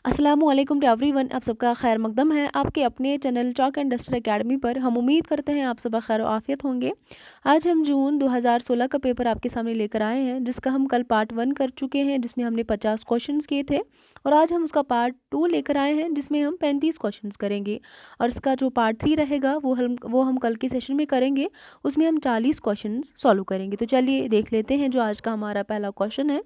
अस्सलामुअलैकुम to everyone. आप सबका खैर मकदम है आपके अपने channel chalk and duster academy पर। हम उम्मीद करते हैं आप सब खैर आफियत होंगे। आज हम जून 2016 का पेपर आपके सामने लेकर आए हैं, जिसका हम कल पार्ट 1 कर चुके हैं, जिसमें हमने 50 क्वेश्चंस किए थे। और आज हम उसका पार्ट 2 लेकर आए हैं, जिसमें हम 35 क्वेश्चंस करेंगे। और इसका जो पार्ट 3 रहेगा वो हम कल के सेशन में करेंगे। उसमें हम 40 क्वेश्चंस सॉल्व करेंगे। तो चलिए देख लेते हैं जो आज का हमारा पहला क्वेश्चन है।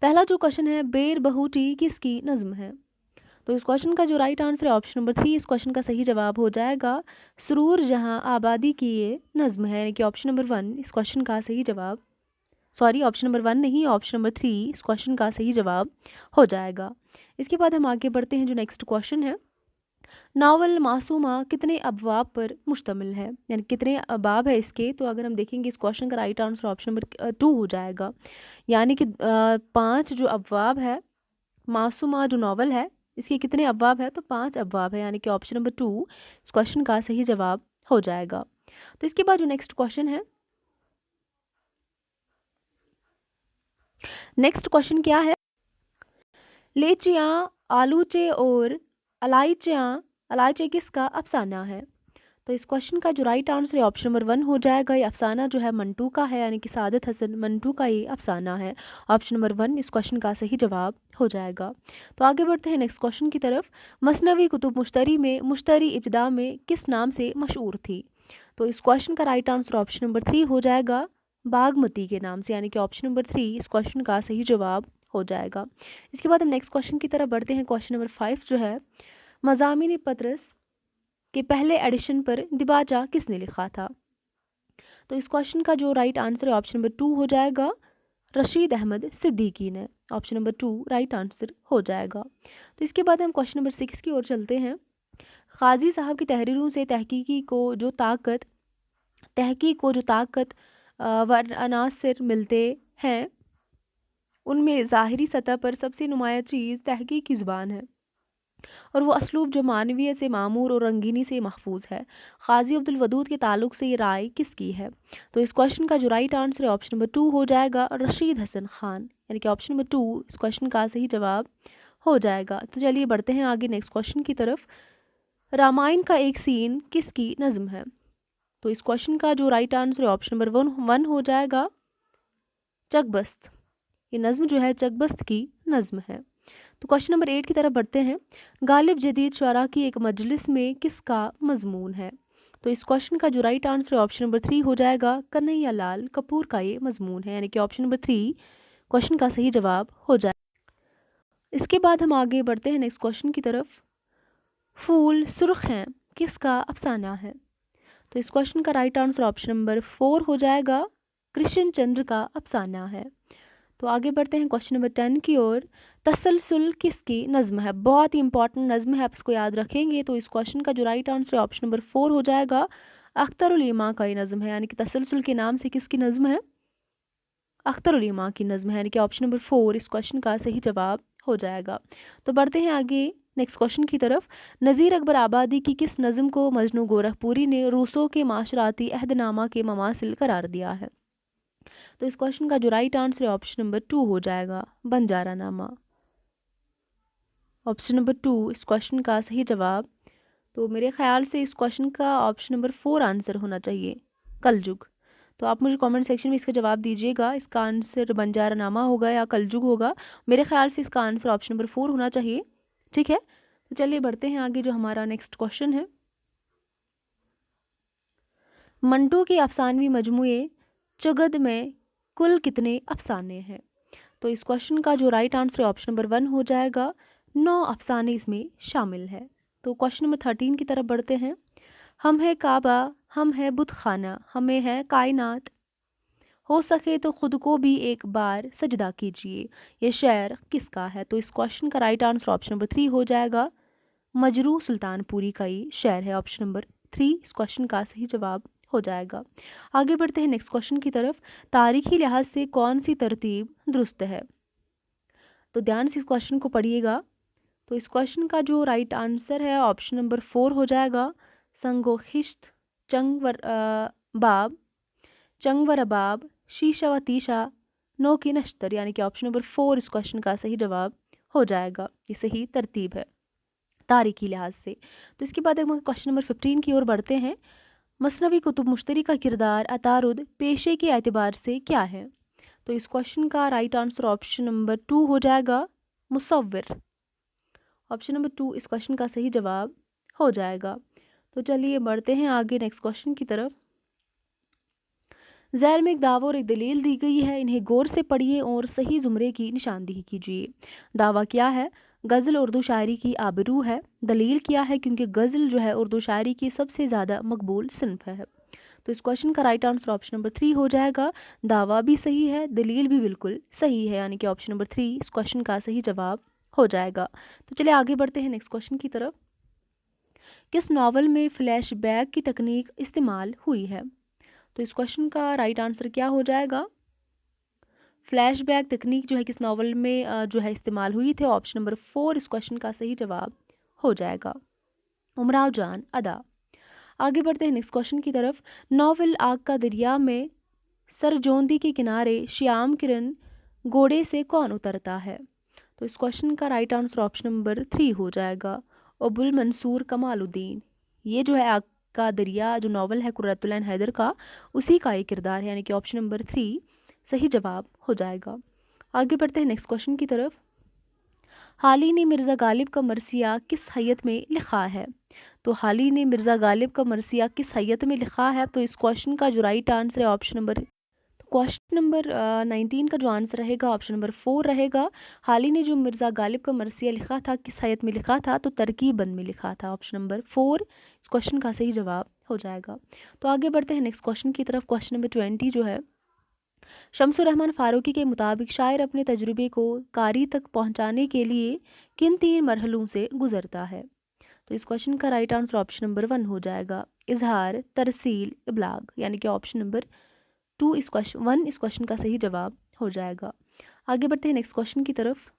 पहला जो क्वेश्चन है, बेर बहुटी किसकी नज़्म है? तो इस क्वेश्चन का जो राइट आंसर है ऑप्शन नंबर 3, इस क्वेश्चन का सही जवाब हो जाएगा सुरूर जहां आबादी की ये नज़्म है, यानी कि ऑप्शन नंबर 1 इस क्वेश्चन का सही जवाब, सॉरी ऑप्शन नंबर 1 नहीं, ऑप्शन नंबर 3 इस क्वेश्चन का सही जवाब हो जाएगा। इसके बाद हम आगे बढ़ते हैं। जो नेक्स्ट क्वेश्चन है, नावल मासूमा कितने अबवाब पर मुश्तमिल है, यानी कितने अबाब है इसके? तो अगर हम देखेंगे इस क्वेश्चन का राइट आंसर ऑप्शन नंबर 2 हो जाएगा, यानी कि 5 जो अबवाब है। मासूमा जो नावल है इसके कितने अबवाब है? तो 5 अबवाब है, यानी कि ऑप्शन नंबर 2 इस क्वेश्चन का सही जवाब हो जाएगा। तो इसके बाद जो नेक्स्ट क्वेश्चन है, नेक्स्ट क्वेश्चन क्या है? लेचियाँ आलूचे और अलाइचे किसका अफसाना है? तो इस क्वेश्चन का जो राइट आंसर है ऑप्शन नंबर 1 हो जाएगा। ये अफसाना जो है मंटू का है, यानी कि सादत हसन मंटू का ये अफसाना है। ऑप्शन नंबर 1 इस क्वेश्चन का सही जवाब हो जाएगा। तो आगे बढ़ते हैं नेक्स्ट क्वेश्चन की तरफ। मसनवी कुतुब मुश्तरी में मुश्तरी इब्तिदा में किस नाम से मशहूर थी? तो इस क्वेश्चन का राइट आंसर ऑप्शन नंबर 3 हो जाएगा, बागमती के नाम से, यानी कि ऑप्शन नंबर 3 इस क्वेश्चन का सही जवाब हो जाएगा। इसके बाद हम नेक्स्ट क्वेश्चन की तरफ बढ़ते हैं। क्वेश्चन नंबर 5 जो है, मज़ामिन पत्रस के पहले एडिशन पर दिबाचा किसने लिखा था? तो इस क्वेश्चन का जो राइट आंसर है ऑप्शन नंबर 2 हो जाएगा, रशीद अहमद सिद्दीकी ने। ऑप्शन नंबर 2 राइट आंसर हो जाएगा। तो इसके बाद हम क्वेश्चन नंबर 6 की ओर चलते हैं। काजी साहब की तहरीरों से तहकीक को जो ताकत व अनासर मिलते हैं, उनमें ज़ाहिरी सतह पर सबसे नुमाया चीज़ तहकीक की ज़ुबान है, और वो असलूब जो मानवीय से मामूर और रंगीनी से महफूज है। काजी अब्दुल वदूद के ताल्लुक से ये राय किसकी है? तो इस क्वेश्चन का जो राइट आंसर है ऑप्शन नंबर 2 हो जाएगा, रशीद हसन खान, यानी कि ऑप्शन नंबर 2 इस क्वेश्चन का सही जवाब हो जाएगा। तो चलिए बढ़ते हैं आगे नेक्स्ट क्वेश्चन की तरफ। रामायण का एक सीन किसकी नज़्म है? तो इस क्वेश्चन का जो राइट आंसर है ऑप्शन नंबर 1 हो जाएगा, चकबस्त। ये नज़्म जो है चकबस्त की नज़्म है। तो क्वेश्चन नंबर 8 की तरफ बढ़ते हैं। गालिब जदीद शुरा की एक मजलिस में किसका मजमून है? तो इस क्वेश्चन का जो राइट आंसर है ऑप्शन नंबर 3 हो जाएगा, कन्हैया लाल कपूर का ये मजमून है, यानी कि ऑप्शन नंबर 3 क्वेश्चन का सही जवाब हो जाए। इसके बाद हम आगे बढ़ते हैं नेक्स्ट क्वेश्चन की तरफ। फूल सुर्ख हैं किसका अफसाना है? तो इस क्वेश्चन का राइट आंसर ऑप्शन नंबर 4 हो जाएगा, कृष्ण चंद्र का अफसाना है। तो आगे बढ़ते हैं क्वेश्चन नंबर 10 की ओर। तसलसल किसकी नज़्म है? बहुत ही इंपॉर्टेंट नज़्म है, आप इसको याद रखेंगे। तो इस क्वेश्चन का जो राइट आंसर है ऑप्शन नंबर 4 हो जाएगा, अख्तरुल इमा का ये नज़्म है, यानी कि तसलसल के नाम से किसकी नज़्म है? अख्तरुल इमा की नज़्म है, यानी कि ऑप्शन नंबर 4 इस क्वेश्चन का सही जवाब हो जाएगा। तो बढ़ते हैं आगे नेक्स्ट क्वेश्चन की तरफ। नज़ीर अकबर आबादी की किस नज़्म को मजनू गोरखपुरी ने रूसों के माशराती अहदनामा के ममासिल करार दिया है? तो इस क्वेश्चन का जो राइट आंसर है ऑप्शन नंबर 2 हो जाएगा, बंजारा नामा। ऑप्शन नंबर 2 इस क्वेश्चन का सही जवाब। तो मेरे ख्याल से इस क्वेश्चन का ऑप्शन नंबर 4 आंसर होना चाहिए, कलजुग। तो आप मुझे कमेंट सेक्शन में इसका जवाब दीजिएगा, इसका आंसर बंजारा नामा होगा या कलजुग होगा। मेरे ख्याल से इसका आंसर ऑप्शन नंबर 4 होना चाहिए। ठीक है, तो चलिए बढ़ते हैं आगे। जो हमारा नेक्स्ट क्वेश्चन है, मंटू के अफसानवी मजमूए चुगद में कुल कितने अफसाने हैं? तो इस क्वेश्चन का जो राइट आंसर है ऑप्शन नंबर 1 हो जाएगा, 9 अफसाने इसमें शामिल है। तो क्वेश्चन नंबर 13 की तरफ बढ़ते हैं। हम है काबा, हम है बुत खाना, हमें है कायनात, हो सके तो खुद को भी एक बार सजदा कीजिए, ये शेर किसका है? तो इस क्वेश्चन का राइट आंसर ऑप्शन नंबर 3 हो जाएगा, मजरू सुल्तानपुरी का ये शेर है। ऑप्शन नंबर 3 इस क्वेश्चन का सही जवाब हो जाएगा। आगे बढ़ते हैं नेक्स्ट क्वेश्चन की तरफ। तारीखी लिहाज से कौन सी तरतीब दुरुस्त है? तो ध्यान से इस क्वेश्चन को पढ़िएगा। तो इस क्वेश्चन का जो राइट आंसर है ऑप्शन नंबर 4 हो जाएगा, संगो खिश्त, चंग वर बाब, चंग व रबाब, शीशा व तीशा, नो की नश्तर, यानी कि ऑप्शन नंबर 4 इस क्वेश्चन का सही जवाब हो जाएगा। ये सही तरतीब है तारीखी लिहाज से। तो इसके बाद हम क्वेश्चन नंबर 15 की ओर बढ़ते हैं। मसनवी कुतुब मुश्तरी का किरदार अतारुद पेशे के एतबार से क्या है? तो इस क्वेश्चन का राइट आंसर ऑप्शन नंबर 2 हो जाएगा, मुसव्विर। ऑप्शन नंबर 2 इस क्वेश्चन का सही जवाब हो जाएगा। तो चलिए बढ़ते हैं आगे नेक्स्ट क्वेश्चन की तरफ। ज़ैल में एक दावा और एक दलील दी गई है, इन्हें गौर से पढ़िए और सही जुमरे की निशानदेही कीजिए। दावा क्या है? गज़ल उर्दू शायरी की आबरू है। दलील क्या है? क्योंकि गज़ल जो है उर्दू शायरी की सबसे ज़्यादा मकबूल सिन्फ है। तो इस क्वेश्चन का राइट आंसर ऑप्शन नंबर 3 हो जाएगा। दावा भी सही है, दलील भी बिल्कुल सही है, यानी कि ऑप्शन नंबर 3 इस क्वेश्चन का सही जवाब हो जाएगा। तो चलिए आगे बढ़ते हैं नेक्स्ट क्वेश्चन की तरफ। किस नावल में फ्लैशबैक की तकनीक इस्तेमाल हुई है? तो इस क्वेश्चन का राइट आंसर क्या हो जाएगा? फ्लैशबैक तकनीक जो है किस नावल में जो है इस्तेमाल हुई थे? ऑप्शन नंबर 4 इस क्वेश्चन का सही जवाब हो जाएगा, उमराव जान अदा। आगे बढ़ते हैं नेक्स्ट क्वेश्चन की तरफ। नावल आग का दरिया में सरजोंदी के किनारे श्याम किरण घोड़े से कौन उतरता है? तो इस क्वेश्चन का राइट आंसर ऑप्शन नंबर 3 हो जाएगा, अबुल मंसूर कमालुद्दीन। ये जो है आग का दरिया जो नावल है कुर्रतुल ऐन हैदर का, उसी का ये किरदार है, यानी कि ऑप्शन नंबर 3 सही जवाब हो जाएगा। आगे बढ़ते हैं नेक्स्ट क्वेश्चन की तरफ। हाली ने मिर्ज़ा गालिब का मरसिया किस हैयत में लिखा है? तो हाली ने मिर्ज़ा गालिब का मरसिया किस हैयत में लिखा है? तो इस क्वेश्चन का जो राइट आंसर है ऑप्शन नंबर 19 का जो आंसर रहेगा ऑप्शन नंबर 4 रहेगा। हाली ने जो मिर्ज़ा गालिब का मरसिया लिखा था किस हैयत में लिखा था? तो तरकीबन में लिखा था। ऑप्शन नंबर 4 इस क्वेश्चन का सही जवाब हो जाएगा। तो आगे बढ़ते हैं नेक्स्ट क्वेश्चन की तरफ। क्वेश्चन नंबर 20 जो है, शम्सुर रहमान फ़ारूकी के मुताबिक शायर अपने तजुर्बे को कारी तक पहुंचाने के लिए किन 3 मरहलों से गुजरता है? तो इस क्वेश्चन का राइट आंसर ऑप्शन नंबर 1 हो जाएगा, इजहार, तरसील, इबलाग, यानी कि ऑप्शन नंबर 2 इस क्वेश्चन 1 इस क्वेश्चन का सही जवाब हो जाएगा। आगे बढ़ते हैं नेक्स्ट क्वेश्चन की तरफ।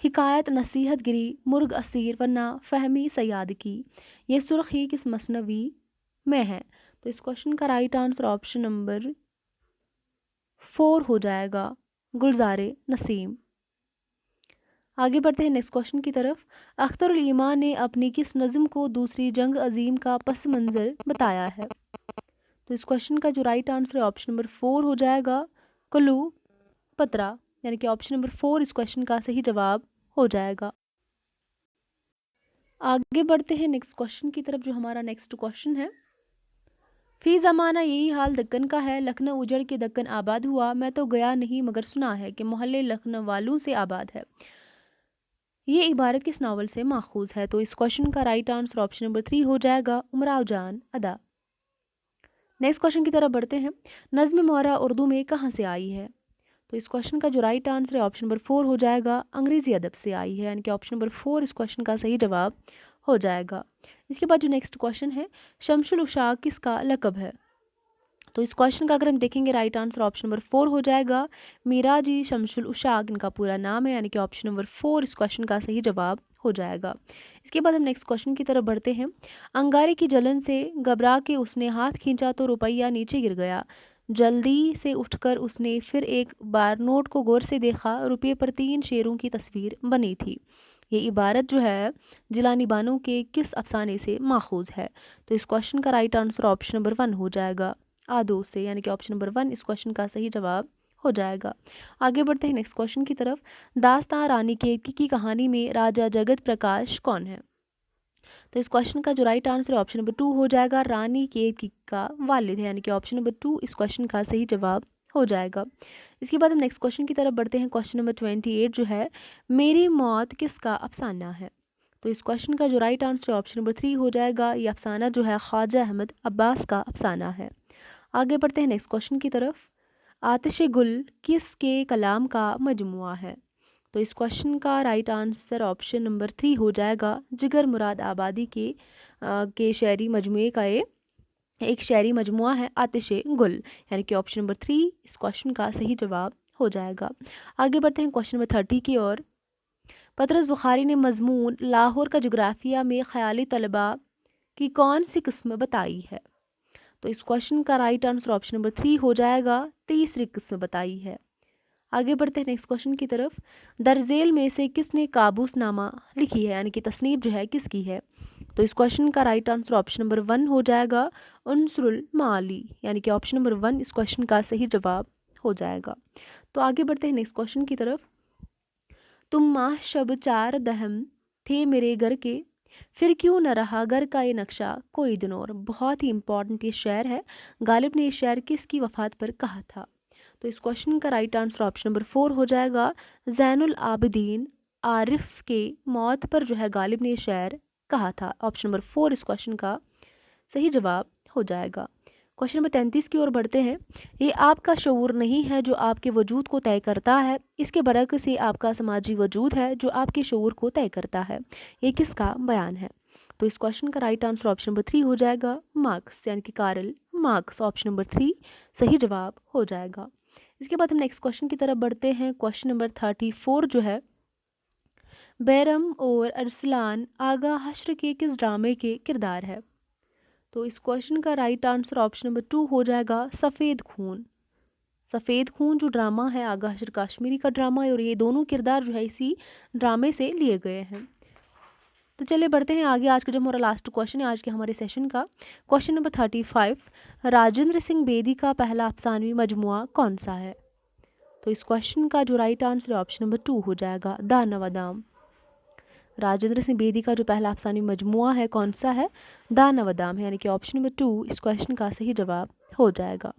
हिकायत नसीहत गिरी मुर्ग असीर वरना फहमी सयाद की, ये सुर्खी किस मसनवी में है? तो इस क्वेश्चन का राइट आंसर ऑप्शन नंबर 4 हो जाएगा, गुलजारे नसीम। आगे बढ़ते हैं नेक्स्ट क्वेश्चन की तरफ। अख्तर ईमान ने अपनी किस नज़म को दूसरी जंग अजीम का पस मंज़र बताया है? तो इस क्वेश्चन का जो राइट आंसर है ऑप्शन नंबर 4 हो जाएगा, कुल्लू पतरा, यानी कि ऑप्शन नंबर 4 इस क्वेश्चन का सही जवाब हो जाएगा। आगे बढ़ते हैं नेक्स्ट क्वेश्चन की तरफ। जो हमारा नेक्स्ट क्वेश्चन है, फी ज़माना यही हाल दक्कन का है, लखनऊ उजड़ के दक्कन आबाद हुआ, मैं तो गया नहीं मगर सुना है कि मोहल्ले लखनऊ वालों से आबाद है। ये इबारत किस नावल से माखूज है? तो इस क्वेश्चन का राइट आंसर ऑप्शन नंबर 3 हो जाएगा, उमराव जान अदा। नेक्स्ट क्वेश्चन की तरफ बढ़ते हैं। नज़्म मोहरा उर्दू में कहाँ से आई है? तो इस क्वेश्चन का जो राइट आंसर है ऑप्शन नंबर 4 हो जाएगा, अंग्रेज़ी अदब से आई है, यानी कि ऑप्शन नंबर 4 इस क्वेश्चन का सही जवाब हो जाएगा। इसके बाद जो नेक्स्ट क्वेश्चन है, शमशुल उशाक किसका लक़ब है? तो इस क्वेश्चन का अगर हम देखेंगे राइट आंसर ऑप्शन नंबर 4 हो जाएगा, मीराजी शमशुल उशाक इनका पूरा नाम है, यानी कि ऑप्शन नंबर 4 इस क्वेश्चन का सही जवाब हो जाएगा। इसके बाद हम नेक्स्ट क्वेश्चन की तरफ बढ़ते हैं। अंगारे की जलन से घबरा के उसने हाथ खींचा तो रुपया नीचे गिर गया, जल्दी से उठकर उसने फिर एक बार नोट को गौर से देखा, रुपये पर 3 शेरों की तस्वीर बनी थी। ये इबारत जो है जिलानी बानो के किस अफसाने से माखूज है? तो इस क्वेश्चन का राइट आंसर ऑप्शन नंबर 1 हो जाएगा, आदो से, यानी कि ऑप्शन नंबर 1 इस क्वेश्चन का सही जवाब हो जाएगा। आगे बढ़ते हैं नेक्स्ट क्वेश्चन की तरफ। दास्तां रानी केतकी की कहानी में राजा जगत प्रकाश कौन है? तो इस क्वेश्चन का जो राइट आंसर है ऑप्शन नंबर 2 हो जाएगा, रानी केतकी का वालिद है, यानी कि ऑप्शन नंबर 2 इस क्वेश्चन का सही जवाब हो जाएगा। इसके बाद हम नेक्स्ट क्वेश्चन की तरफ बढ़ते हैं। क्वेश्चन नंबर 28 जो है, मेरी मौत किसका अफसाना है? तो इस क्वेश्चन का जो राइट आंसर है ऑप्शन नंबर 3 हो जाएगा, ये अफसाना जो है ख्वाजा अहमद अब्बास का अफसाना है। आगे बढ़ते हैं नेक्स्ट क्वेश्चन की तरफ। आतिश गुल किसके कलाम का मजमुआ है? तो इस क्वेश्चन का राइट आंसर ऑप्शन नंबर 3 हो जाएगा, जिगर मुराद आबादी के शायरी मजमुए का एक शायरी मजमुआ है आतिश गुल, यानी कि ऑप्शन नंबर 3 इस क्वेश्चन का सही जवाब हो जाएगा। आगे बढ़ते हैं क्वेश्चन नंबर 30 की ओर। पतरस बुखारी ने मजमून लाहौर का जोग्राफिया में ख्याली तलबा की कौन सी किस्म बताई है? तो इस क्वेश्चन का राइट आंसर ऑप्शन नंबर 3 हो जाएगा, तीसरी किस्म बताई है। आगे बढ़ते हैं नेक्स्ट क्वेश्चन की तरफ। दरजेल में से किसने काबूसनामा लिखी है, यानी कि तसनीफ जो है किसकी है? तो इस क्वेश्चन का राइट आंसर ऑप्शन नंबर 1 हो जाएगा, उनसरुल माली, यानी कि ऑप्शन नंबर 1 इस क्वेश्चन का सही जवाब हो जाएगा। तो आगे बढ़ते हैं नेक्स्ट क्वेश्चन की तरफ। तुम माह शब चार दहम थे मेरे घर के, फिर क्यों न रहा घर का ये नक्शा कोई दिन और। बहुत ही इंपॉर्टेंट ये शेर है। गालिब ने ये शेर किसकी वफात पर कहा था? तो इस क्वेश्चन का राइट आंसर ऑप्शन नंबर 4 हो जाएगा, जैनुल आबिदीन आरिफ के मौत पर जो है गालिब ने ये शेर कहा था। ऑप्शन नंबर 4 इस क्वेश्चन का सही जवाब हो जाएगा। क्वेश्चन नंबर 33 की ओर बढ़ते हैं। ये आपका शऊर नहीं है जो आपके वजूद को तय करता है, इसके बरक्स ये आपका समाजी वजूद है जो आपके शऊर को तय करता है। ये किसका बयान है? तो इस क्वेश्चन का राइट आंसर ऑप्शन नंबर 3 हो जाएगा, मार्क्स, यानी कि कार्ल मार्क्स। ऑप्शन नंबर 3 सही जवाब हो जाएगा। इसके बाद हम नेक्स्ट क्वेश्चन की तरफ बढ़ते हैं। क्वेश्चन नंबर 34 जो है, बैरम और अरसलान आगा हश्र के किस ड्रामे के किरदार है? तो इस क्वेश्चन का राइट आंसर ऑप्शन नंबर 2 हो जाएगा, सफ़ेद खून। सफ़ेद खून जो ड्रामा है आगा हश्र कश्मीरी का ड्रामा है, और ये दोनों किरदार जो है इसी ड्रामे से लिए गए हैं। तो चलिए बढ़ते हैं आगे। आज का जो हमारा लास्ट क्वेश्चन है आज के हमारे सेशन का, क्वेश्चन नंबर 35, राजेंद्र सिंह बेदी का पहला अफसानवी मजमुआ कौन सा है? तो इस क्वेश्चन का जो राइट आंसर है ऑप्शन नंबर 2 हो जाएगा, दानवदाम। राजेंद्र सिंह बेदी का जो पहला अफसानी मजमुआ है कौन सा है? दानवदाम है, यानी कि ऑप्शन नंबर 2 इस क्वेश्चन का सही जवाब हो जाएगा।